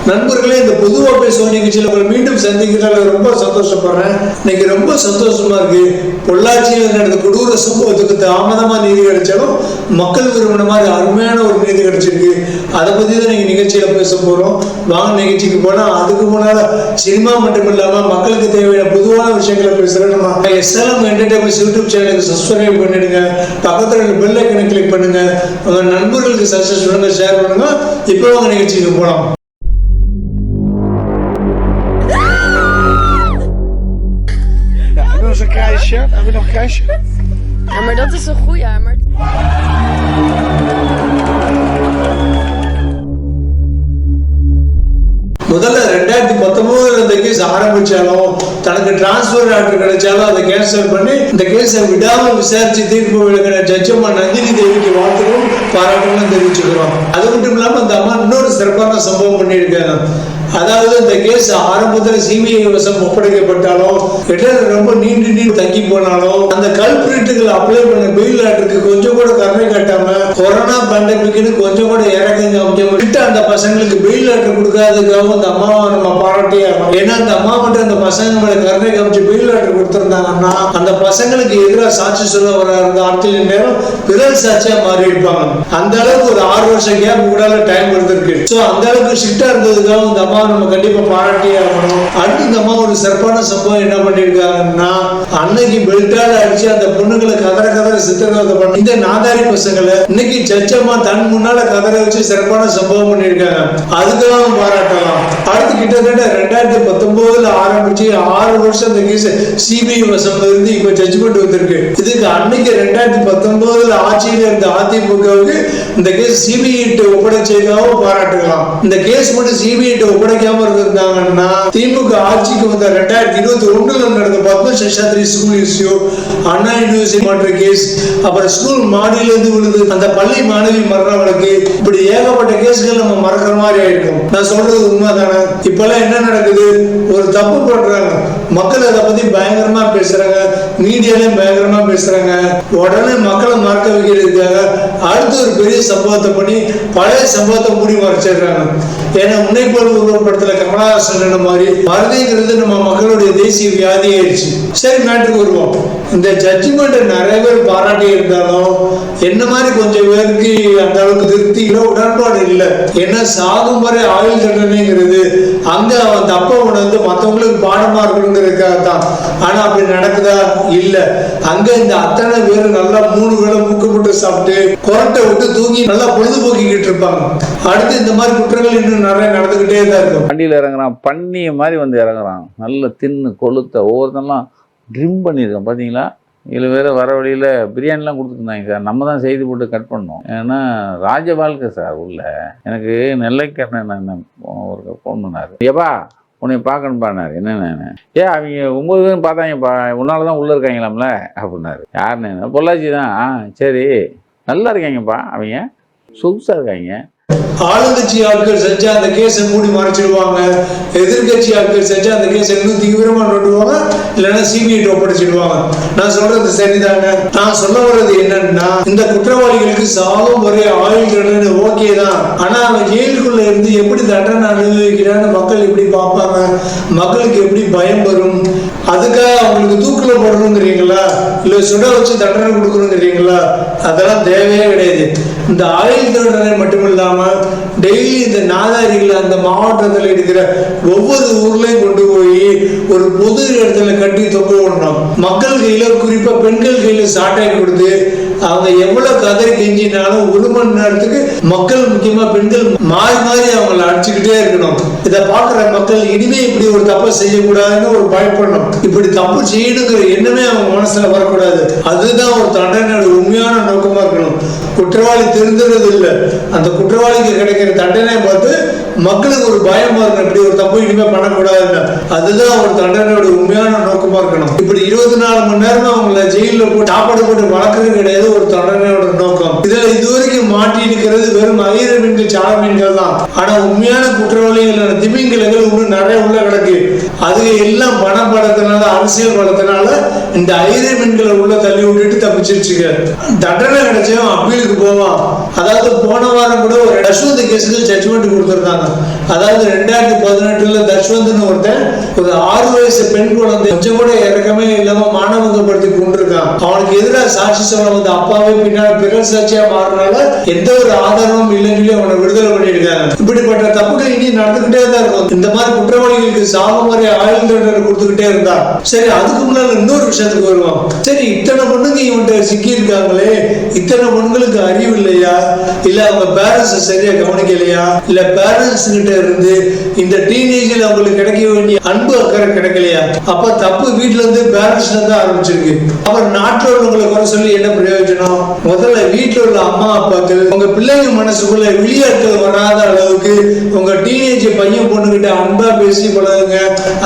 நண்பர்களே, இந்த பொதுவா பேசுவோம் நிகழ்ச்சியில் உங்களை மீண்டும் சந்திக்கிறதால ரொம்ப சந்தோஷப்படுறேன். இன்னைக்கு ரொம்ப சந்தோஷமா இருக்கு. பொள்ளாச்சியில் நடந்த கொடூர சம்பவத்துக்கு தாமதமா நீதி கிடைச்சாலும் மக்கள் விரும்பின மாதிரி அருமையான ஒரு நீதி கிடைச்சிருக்கு. அதை பத்தி தான் நீங்க நிகழ்ச்சியில பேச போறோம். வாங்க நிகழ்ச்சிக்கு போனா, அதுக்கு முன்னால சினிமா மட்டும் இல்லாம மக்களுக்கு தேவையான பொதுவான விஷயங்களை பேசுறேன். நம்ம எஸ்எல்எம் என்டர்டைன்மெண்ட்ஸ் யூடியூப் சேனலுக்கு சப்ஸ்கிரைப் பண்ணிடுங்க. பக்கத்துல பெல் ஐக்கனை கிளிக் பண்ணுங்க. உங்க நண்பர்களுக்கு சஜஸ்ட் பண்ணுங்க, ஷேர் பண்ணுங்க. இப்போ வாங்க நிகழ்ச்சிக்கு போலாம். Een kruisje. Hebben we nog een kruisje? Ja, maar dat is een goeie. Maar... முதல்ல 2019 இந்த கேஸ் ஆரம்பிச்சாலும் தனக்கு டிரான்ஸ்பர் ஆர்டர் கிடைச்சாலும் அதை கேன்சல் பண்ணி இந்த கேஸை விடாமல் விசாரிச்சு தீர்ப்பு வழங்கின ஜட்ஜம்மா நந்தினி தேவிக்கு வாழ்த்துக்களும் பாராட்டுகளும் தெரிவிச்சுக்கிறோம். அது மட்டும் இல்லாம அந்த அம்மா இன்னொரு சிறப்பான சம்பவம் பண்ணியிருக்காங்க. அதாவது இந்த கேஸ் ஆரம்பத்தில் சிபிஐ வசம் ஒப்படைக்கப்பட்டாலும் இடையில ரொம்ப நீண்டு தங்கி போனாலும் அந்த கல்பிரிட்டுகள் அப்ளை பண்ண பெயில் ஆர்டருக்கு கொஞ்சம் கூட கருணை காட்டாம கொரோனா பேண்டமிக்னு கொஞ்சம் கூட இறக்கம் காமிக்க அந்த பசங்களுக்கு பெயில் ஆர்டர் கொடுக்காததுக்காக அந்த அம்மாவை நம்ம பாராட்டியே ஆகணும். ஏன்னா அந்த அம்மா மட்டும் அந்த பசங்க மேல கருணை காமிச்சு பெயில் ஆர்டர் கொடுத்திருந்தாங்கன்னா அந்த பசங்களுக்கு எதிராக சாட்சி சொல்ல வர ஆட்கள் நேரம் பிறல் சாட்சியா மாறி இருப்பாங்க. அந்த அளவுக்கு ஒரு 6 வருஷம் கேப் கூட டைம் இருந்திருக்கு. சோ அந்த அளவுக்கு ஸ்ட்ரிக்டா இருந்ததுக்காக அந்த அம்மா நம்ம கண்டிப்பா பாராட்டியே ஆகணும். அடுத்து இந்த அம்மா ஒரு சிறப்பான சம்பவம் என்ன பண்ணிருக்காங்கன்னா, அன்னைக்கு பெல்ட்டால அடிச்சு அந்த பொண்ணுங்களை கதற சித்திரவதை பண்ணி இந்த நாதாரி பசங்களை இன்னைக்கு ஜட்ஜம்மா தன் முன்னால கதற வச்சு சிறப்பான சம்பவம் பண்ணிருக்காங்க. அதுக்காக பாராட்டலாம். அடுத்து கிட்டத்தட்ட 2019 ஆரம்பிச்சு 6 வருஷம் இந்த கேஸ் சிபிஐ வசம் இருந்து இப்ப ஜட்ஜ்மெண்ட் வந்திருக்கு. இதுக்கு அன்னைக்கு 2019 ஆட்சியில இருந்த அதிமுகவுக்கு இந்த கேஸ் சிபிஐ ஒப்படைச்சதுக்காக பாராட்டுக்கலாம். இந்த கேஸ் மட்டும் சிபிஐ ஒப்படைக்காம இருந்தாங்கன்னா திமுக ஆட்சிக்கு வந்த 2021 நடந்த பத்மசேஷாத்ரி ஸ்கூல் இஷ்யூ, அண்ணா யூனிவர்சிட்டி மாற்ற கேஸ், அப்புறம் ஸ்கூல் மாடியில இருந்து விழுது அந்த பள்ளி மாணவி மரண வழக்கு, இப்படி ஏகப்பட்ட கேஸ்கள் நம்ம மறக்கிற மாதிரி ஆயிருக்கும். நான் சொல்றது உண்மைதானே? இப்பெல்லாம் என்ன நடக்குது, ஒரு தப்பு பண்றாங்க, மக்கள் அதை பத்தி பயங்கரமா பேசுறாங்க, மீடியாலையும் பயங்கரமா பேசுறாங்க. உடனே மக்களை மறக்க வைக்கிறதுக்காக அடுத்து ஒரு பெரிய சம்பவத்தை பண்ணி பழைய சம்பவத்தை மூடி மறைச்சிடுறாங்க. ஏன்னா முன்னைப்போல் உருவப்படத்துல கமலஹாசன் மாதிரி மறதிங்கிறது நம்ம மக்களுடைய தேசிய வியாதி ஆயிடுச்சு. சரி, மேட்டுக்கு வருவோம். இந்த ஜட்ஜ்மெண்ட் நிறைய பேர் பாராட்டி இருந்தாலும் என்ன மாதிரி கொஞ்சம் பேருக்கு அந்த அளவுக்கு திருப்தி இல்லை, உடன்பாடு இல்லை. ஏன்னா சாகும் வரை ஆயுள் தண்டனைங்கிறது அங்க அவன் தப்ப உணர்ந்து மற்றவங்களுக்கு பாடமா இருக்கணுங்கிறதுக்காக தான். ஆனா அப்படி நடக்குதா? இல்ல. அங்க இந்த அத்தனை பேர் நல்லா 3 வேளை மூக்கு போட்டு சாப்பிட்டு கொரட்டை விட்டு தூங்கி நல்லா பொழுதுபோக்கிக்கிட்டு இருப்பாங்க. அடுத்து இந்த மாதிரி குற்றங்கள் இன்னும் நிறைய நடந்துகிட்டே தான் இருக்கும். வண்டியில் இறங்குறான், பண்ணிய மாதிரி வந்து இறங்குறான், நல்ல தின்னு கொளுத்த ஒவ்வொருத்தெல்லாம் ட்ரிம் பண்ணியிருக்கேன் பார்த்தீங்களா. இதில் வேறு வர வழியில் பிரியாணிலாம் கொடுத்துருந்தாங்க சார். நம்ம தான் செய்தி போட்டு கட் பண்ணோம். ஏன்னா ராஜ வாழ்க்கை சார் உள்ள. எனக்கு நெல்லைக்கண்ணன் ஒரு ஃபோன் பண்ணார், ஏப்பா உன்னை பார்க்கணும்பானார். என்னென்ன அவங்க 9 பேரும் பார்த்தாங்கப்பா, உன்னால தான் உள்ளே இருக்காங்களாம்ல அப்படின்னாரு. யாருன்னு? பொள்ளாச்சி தான். சரி, நல்லா இருக்காங்கப்பா, அவங்க சொகுசாக இருக்காங்க. ஆளுங்கட்சி ஆட்கள் செஞ்சா அந்த கேஸை மூடி மறைச்சிடுவாங்க, எதிர்கட்சி ஆட்கள் செஞ்சா அந்த கேஸை இன்னும் தீவிரமா நோட்டுவாங்க, இல்லைன்னா சிபிஐ ஒப்படைச்சிடுவாங்க. நான் சொல்றது சரிதாங்க. நான் சொல்ல வர்றது என்னன்னா, இந்த குற்றவாளிகளுக்கு சாகும் வரை ஆயுள் தண்டனை ஓகே தான். ஆனா அவன் ஜெயிலுக்குள்ள இருந்து எப்படி தண்டனை அனுபவிக்கிறான்னு மக்கள் எப்படி பார்ப்பாங்க, மக்களுக்கு எப்படி பயம் வரும்? அதுக்காக அவங்களுக்கு தூக்கில போடணுங்கிறீங்களா, இல்ல சுட வச்சு தண்டனை கொடுக்கணுங்கிறீங்களா? அதெல்லாம் தேவையே கிடையாது. இந்த ஆயுள் தண்டனை மட்டும் இல்லாம டெய்லி இந்த நாதாரிகள் அந்த மாவட்டத்தில் இருக்கிற ஒவ்வொரு ஊர்லயும் கொண்டு போய் ஒரு பொது இடத்துல கட்டி தொங்க விடணும். மக்கள் கையில, குறிப்பா பெண்கள் கையில சாட்டை கொடுத்து அவங்க எவ்வளவு கதறி கெஞ்சினாலும் 1 மணி நேரத்துக்கு மக்கள், முக்கியமா பெண்கள் மாறி மாறி அவங்களை அடிச்சுக்கிட்டே இருக்கணும். இதை பாக்குற மக்கள் இனிமே இப்படி ஒரு தப்பை செய்யக்கூடாதுன்னு ஒரு பயப்படணும். இப்படி தப்பு செய்யணுங்கிற எண்ணமே அவங்க மனசுல வரக்கூடாது. அதுதான் ஒரு தண்டனையோட உண்மையான நோக்கமா இருக்கணும். குற்றவாளி திருந்துறது இல்லை, அந்த குற்றவாளிக்கு கிடைக்கிற தண்டனை பார்த்து மக்களுக்கு ஒரு பயமா இருக்கணும், இப்படி ஒரு தப்பு இனிமே பண்ணக்கூடாதுன்னு. அதுதான் ஒரு தண்டனையோட உண்மையான நோக்கமா இருக்கணும். இப்படி 24 மணி நேரம் அவங்கள ஜெயில போட்டு சாப்பாடு போட்டு வளர்க்கறது கிடையாது ஒரு தண்டனையோட நோக்கம். இதுல இதுவரைக்கும் மாட்டி இருக்கிறது வெறும் ஐர மீன்கள், சால மீன்கள் தான். ஆனா உண்மையான குற்றவாளிகள் திமிங்கலங்கள் இன்னும் நிறைய உள்ள கிடக்கு. அது எல்லாம் பண பலத்தினால, அரசியல் பலத்தினால இந்த ஐர மீன்களை உள்ள தள்ளி விட்டுட்டு தப்பிச்சிருச்சுங்க. தண்டனை கிடைச்சவன் அப்பீலுக்கு போவான். அதாவது போன வாரம் கூட ஒரு தஷ்வந்த் கேஸுக்கு ஜட்ஜ்மெண்ட் கொடுத்துருக்காங்க. அதாவது 2018 தஷ்வந்த்னு ஒருத்தன் ஒரு 6 வயசு பெண் குழந்தை கொஞ்சம் கூட இறக்கமே இல்லாம மானபங்கப்படுத்தி கொண்டிருக்கான். அவனுக்கு எதிராக சாட்சி சொல்ல வந்து அப்பாவே பின்னாடி பிறர் சாட்சியா மாறினால எந்த ஒரு ஆதாரமும் இல்லைன்னு சொல்லி அவனை விடுதலை பண்ணியிருக்காங்க. இப்படிப்பட்ட தப்புகள் இனி நடந்துகிட்டே தான் இருக்கும். இந்த மாதிரி குற்றவாளிகளுக்கு சாகும் வரை ஆயுள் தண்டனை கொடுத்துக்கிட்டே இருந்தா சரி. அதுக்கு முன்னால இன்னொரு விஷயத்துக்கு வருவோம். சரி, இத்தனை பொண்ணுங்க இவன்கிட்ட சிக்கி இருக்காங்களே, இத்தனை பொண்ணுங்களுக்கு அறிவு இல்லையா, இல்ல அவங்க பேரண்ட்ஸ் சரியா கவனிக்கலையா, இல்ல பேரண்ட்ஸ் கிட்ட இருந்து இந்த டீனேஜ்ல அவங்களுக்கு கிடைக்க வேண்டிய அன்பு அக்கறை கிடைக்கலையா? அப்ப தப்பு வீட்டுல இருந்து பேரண்ட்ஸ்ல இருந்து ஆரம்பிச்சிருக்கு. அப்புறம் நாட்டுல உள்ளவங்களை குறை சொல்லி என்ன பிரயோஜனம்? முதல்ல வீட்டுல உள்ள அம்மா அப்பாக்கள் உங்க பிள்ளைங்க மனசுக்குள்ள விளையாட்டுகள் வராத அளவுக்கு உங்க டீனேஜ் பையன் பொண்ணுகிட்ட அன்பா பேசி பழகுங்க,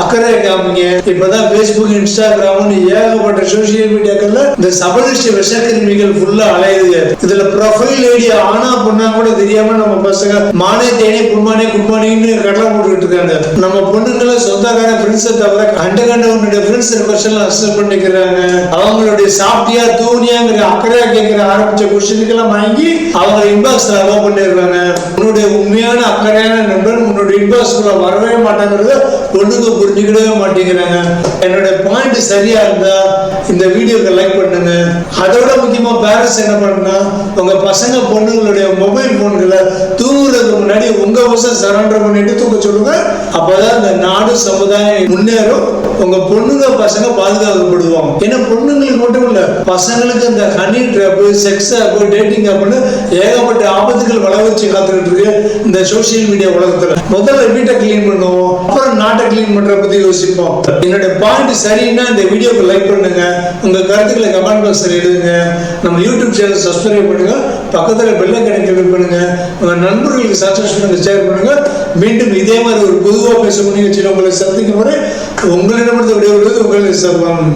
அக்கறை காமிங்க. இப்பதான் பேஸ்புக், இன்ஸ்டாகிராம் ஏகப்பட்ட சோசியல் மீடியாக்கள்ல இந்த சபலிஷ்ட விஷக்கிருமிகள் ஃபுல்லா அலையுதுங்க. இதுல ப்ரொஃபைல் ஐடியா ஆனா பொண்ணா கூட தெரியாம நம்ம பசங்க மானே தேனே கும்மானே கும்மானின்னு கடலை போட்டுக்கிட்டு இருக்காங்க. நம்ம பொண்ணுங்களை சொந்தக்கார ஃப்ரெண்ட்ஸை தவிர கண்டவனுடைய ஃப்ரெண்ட்ஸ் ரிக்வெஸ்ட் அக்செப்ட் பண்ணிக்கிறாங்க. அவங்களுடைய சாப்பிட்டியா தூணியாங்கிற அக்கறையா கேட்கிற ஆரம்பிச்ச கொஸ்டினுக்கு எல்லாம் வாங்கி அவங்க இன்பாக்ஸ்ல அலோவ் பண்ணிடுறாங்க. உன்னுடைய உண்மையான அக்கறையான நண்பன் உன்னுடைய இன்பாக்ஸ்குள்ள வரவே மாட்டாங்கிறத பொண்ணுங்க புரிஞ்சுக்கிடவே மாட்டேங்கிறாங்க. என்னுடைய பாயிண்ட் சரியா இருந்தா இந்த வீடியோக்கு லைக் பண்ணுங்க. அதோட முக்கியமா பேரண்ட்ஸ் என்ன பண்ணுனா உங்க பசங்க பொண்ணுங்களுடைய மொபைல் போன்களை தூங்குறதுக்கு முன்னாடி உங்க வசம் சரண்டர் பண்ணிட்டு தூக்க சொல்லுங்க. அப்பதான் இந்த நாடு சமுதாயம் முன்னேறும். உங்க பொண்ணுங்க பசங்க பாதுகாக்கப்படுவாங்க. ஏன்னா பொண்ணுங்களுக்கு மட்டும் இல்ல, பசங்களுக்கு இந்த honey trap, sex app, dating ஆப்னு ஏகப்பட்ட ஆபத்துகள் வள வச்சு காத்துக்கிட்டு இருக்கு இந்த சோசியல் மீடியா உலகத்துல. முதல்ல வீட்டை கிளீன் பண்ணுவோம், அப்புறம் நாட்டை கிளீன் பண்ற பத்தி யோசிப்போம். என்னுடைய பாயிண்ட் சரின்னா இந்த வீடியோக்கு லைக் பண்ணுங்க, உங்க கருத்துக்களை கமெண்ட் பாக்ஸ்ல எழுதுங்க. நம்ம யூடியூப் சேனல் சப்ஸ்கிரைப் பண்ணுங்க, பக்கத்துல பெல் ஐகானை கிளிக் பண்ணுங்க, உங்க நண்பர்களுக்கு சஜஸ்ட் பண்ணுங்க, ஷேர் பண்ணுங்க. மீண்டும் இதே மாதிரி ஒரு பொதுவா பேச நிகழ்ச்சியில் உங்களை சந்திக்கும் வரை உங்களிடமிருந்து விடைபெறுவது உங்கள் சர்வம்.